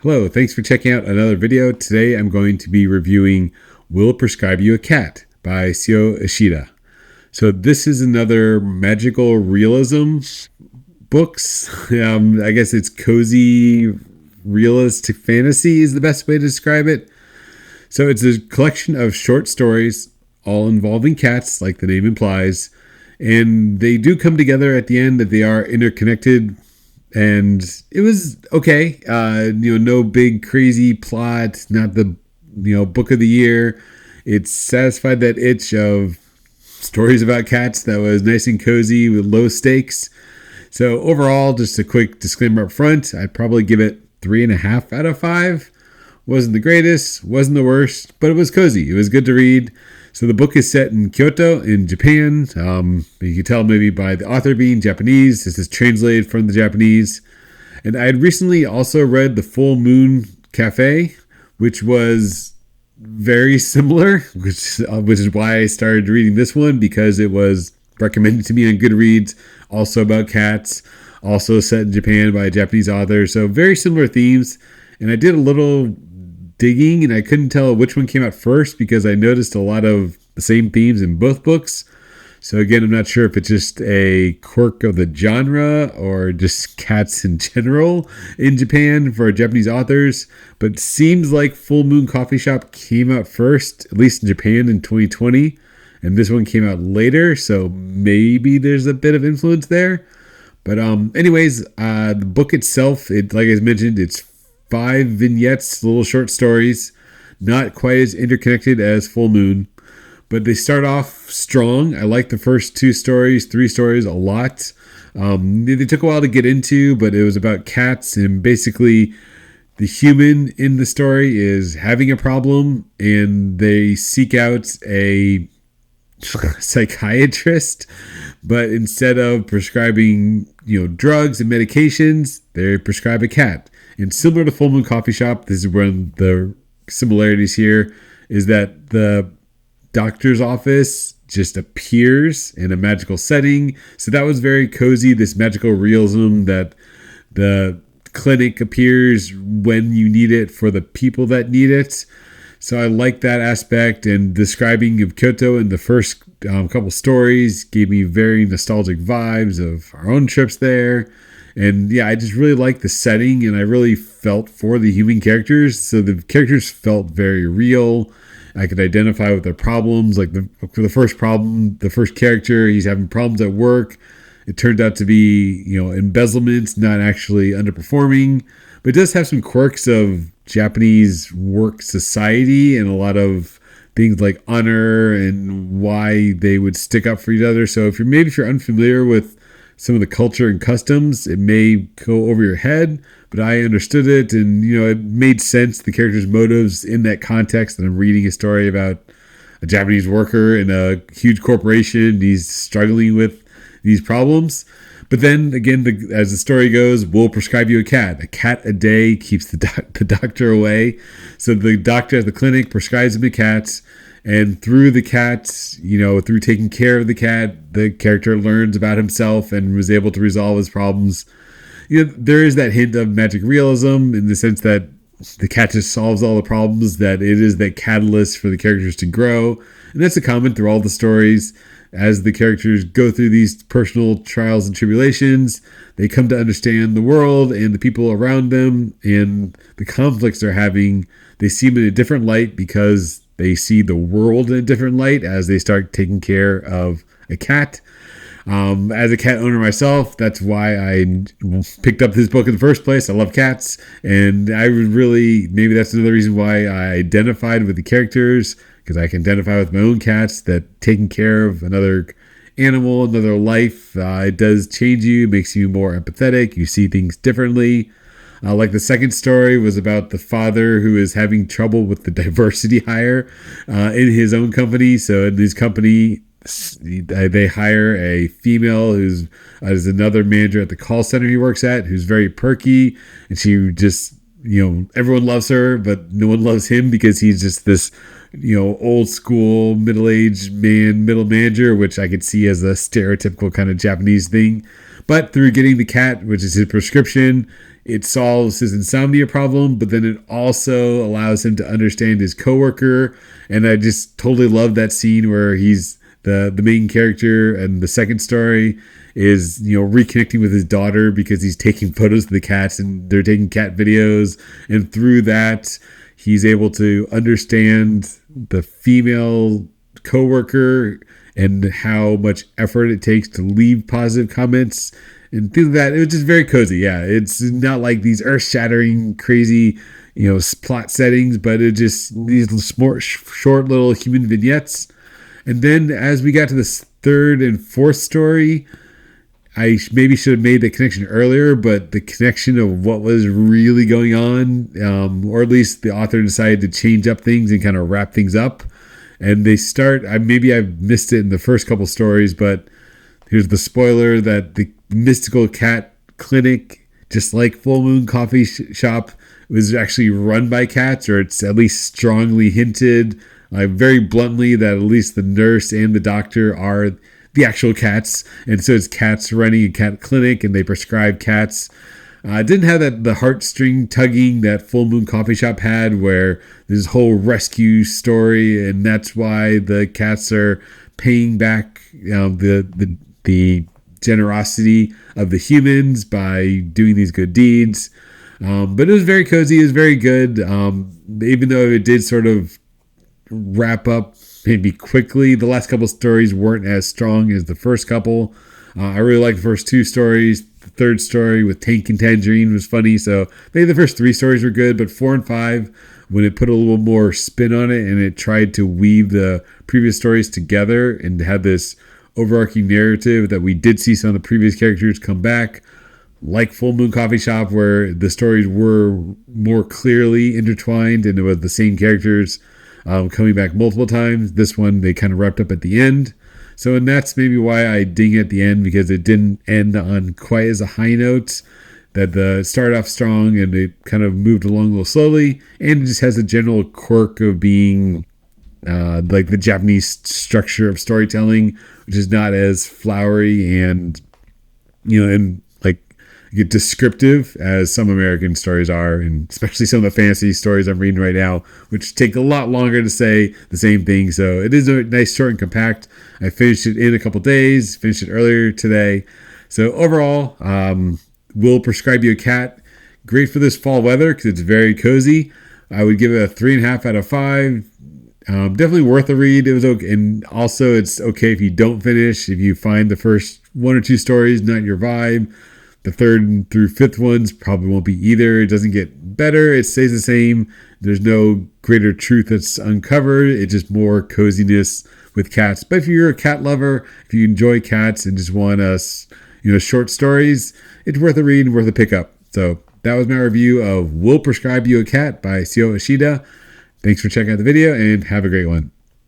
Hello, thanks for checking out another video. Today I'm going to be reviewing Will Prescribe You a Cat by Syou Ishida. So this is another magical realism books. I guess it's cozy realistic fantasy is the best way to describe it. So it's a collection of short stories, all involving cats, like the name implies. And they do come together at the end that they are interconnected, and it was okay. No big crazy plot, not the book of the year. It satisfied that itch of stories about cats that was nice and cozy with low stakes. So overall, just a quick disclaimer up front, I'd probably give it 3.5 out of 5. Wasn't the greatest, wasn't the worst, but it was cozy. It was good to read. So the book is set in Kyoto, in Japan. You can tell maybe by the author being Japanese. This is translated from the Japanese. And I had recently also read The Full Moon Cafe, which was very similar, which is why I started reading this one, because it was recommended to me on Goodreads, also about cats, also set in Japan by a Japanese author. So very similar themes. And I did a little digging, and I couldn't tell which one came out first because I noticed a lot of the same themes in both books. So again, I'm not sure if it's just a quirk of the genre or just cats in general in Japan for Japanese authors, but it seems like Full Moon Coffee Shop came out first, at least in Japan in 2020, and this one came out later, so maybe there's a bit of influence there. But anyways, the book itself, like I mentioned, it's 5 vignettes, little short stories, not quite as interconnected as Full Moon, but they start off strong. I like the first 3 stories a lot. They took a while to get into, but it was about cats, and basically the human in the story is having a problem, and they seek out a psychiatrist, but instead of prescribing drugs and medications, they prescribe a cat. And similar to Full Moon Coffee Shop, this is one of the similarities here, is that the doctor's office just appears in a magical setting. So that was very cozy, this magical realism that the clinic appears when you need it for the people that need it. So I like that aspect, and describing of Kyoto in the first couple stories gave me very nostalgic vibes of our own trips there. And yeah, I just really liked the setting, and I really felt for the human characters. So the characters felt very real. I could identify with their problems. Like for the first problem, the first character, he's having problems at work. It turned out to be, embezzlement, not actually underperforming. But it does have some quirks of Japanese work society and a lot of things like honor and why they would stick up for each other. So if you're unfamiliar with some of the culture and customs, it may go over your head, but I understood it, and it made sense, the character's motives in that context. And I'm reading a story about a Japanese worker in a huge corporation. He's struggling with these problems. But then again, as the story goes, we'll prescribe you a cat. A cat a day keeps the doctor away. So the doctor at the clinic prescribes him a cat. And through the cat, through taking care of the cat, the character learns about himself and was able to resolve his problems. There is that hint of magic realism in the sense that the cat just solves all the problems, that it is that catalyst for the characters to grow. And that's a common through all the stories. As the characters go through these personal trials and tribulations, they come to understand the world and the people around them, and the conflicts they're having, they see them in a different light because they see the world in a different light as they start taking care of a cat. As a cat owner myself, that's why I picked up this book in the first place. I love cats, and maybe that's another reason why I identified with the characters, because I can identify with my own cats, that taking care of another animal, another life, it does change you, makes you more empathetic. You see things differently. Like the second story was about the father who is having trouble with the diversity hire in his own company. So in his company, they hire a female who's is another manager at the call center he works at, who's very perky, and she just, everyone loves her, but no one loves him because he's just this, old school middle-aged man, middle manager, which I could see as a stereotypical kind of Japanese thing. But through getting the cat, which is his prescription, it solves his insomnia problem, but then it also allows him to understand his coworker. And I just totally love that scene where he's the main character, and the second story is, reconnecting with his daughter because he's taking photos of the cats and they're taking cat videos. And through that, he's able to understand the female coworker and how much effort it takes to leave positive comments and things like that. It was just very cozy. Yeah, it's not like these earth-shattering, crazy, plot settings, but it just these short little human vignettes. And then as we got to this third and fourth story, I maybe should have made the connection earlier, but the connection of what was really going on, or at least the author decided to change up things and kind of wrap things up. And they start, maybe I missed it in the first couple stories, but here's the spoiler that the mystical cat clinic, just like Full Moon Coffee Shop, was actually run by cats, or it's at least strongly hinted, very bluntly, that at least the nurse and the doctor are the actual cats. And so it's cats running a cat clinic, and they prescribe cats. Didn't have the heartstring tugging that Full Moon Coffee Shop had, where there's this whole rescue story, and that's why the cats are paying back the generosity of the humans by doing these good deeds. But it was very cozy. It was very good. Even though it did sort of wrap up maybe quickly, the last couple stories weren't as strong as the first couple. I really liked the first two stories. The third story with Tank and Tangerine was funny. So maybe the first three stories were good, but 4 and 5, when it put a little more spin on it and it tried to weave the previous stories together and had this overarching narrative that we did see some of the previous characters come back, like Full Moon Coffee Shop, where the stories were more clearly intertwined and it was the same characters coming back multiple times. This one, they kind of wrapped up at the end. So, and that's maybe why I ding at the end, because it didn't end on quite as a high note. That the started off strong and it kind of moved along a little slowly, and it just has a general quirk of being like the Japanese structure of storytelling, which is not as flowery and and like descriptive as some American stories are, and especially some of the fantasy stories I'm reading right now, which take a lot longer to say the same thing. So it is a nice, short and compact. I finished it in a couple days, finished it earlier today. So overall, will Prescribe You a Cat. Great for this fall weather because it's very cozy. I would give it a 3.5 out of 5. Definitely worth a read. It was okay, and also it's okay if you don't finish. If you find the first 1 or 2 stories not your vibe, the 3rd through 5th ones probably won't be either. It doesn't get better. It stays the same. There's no greater truth that's uncovered. It's just more coziness with cats. But if you're a cat lover, if you enjoy cats and just want short stories, it's worth a read and worth a pickup. So that was my review of Will Prescribe You a Cat by Syou Ishida. Thanks for checking out the video and have a great one.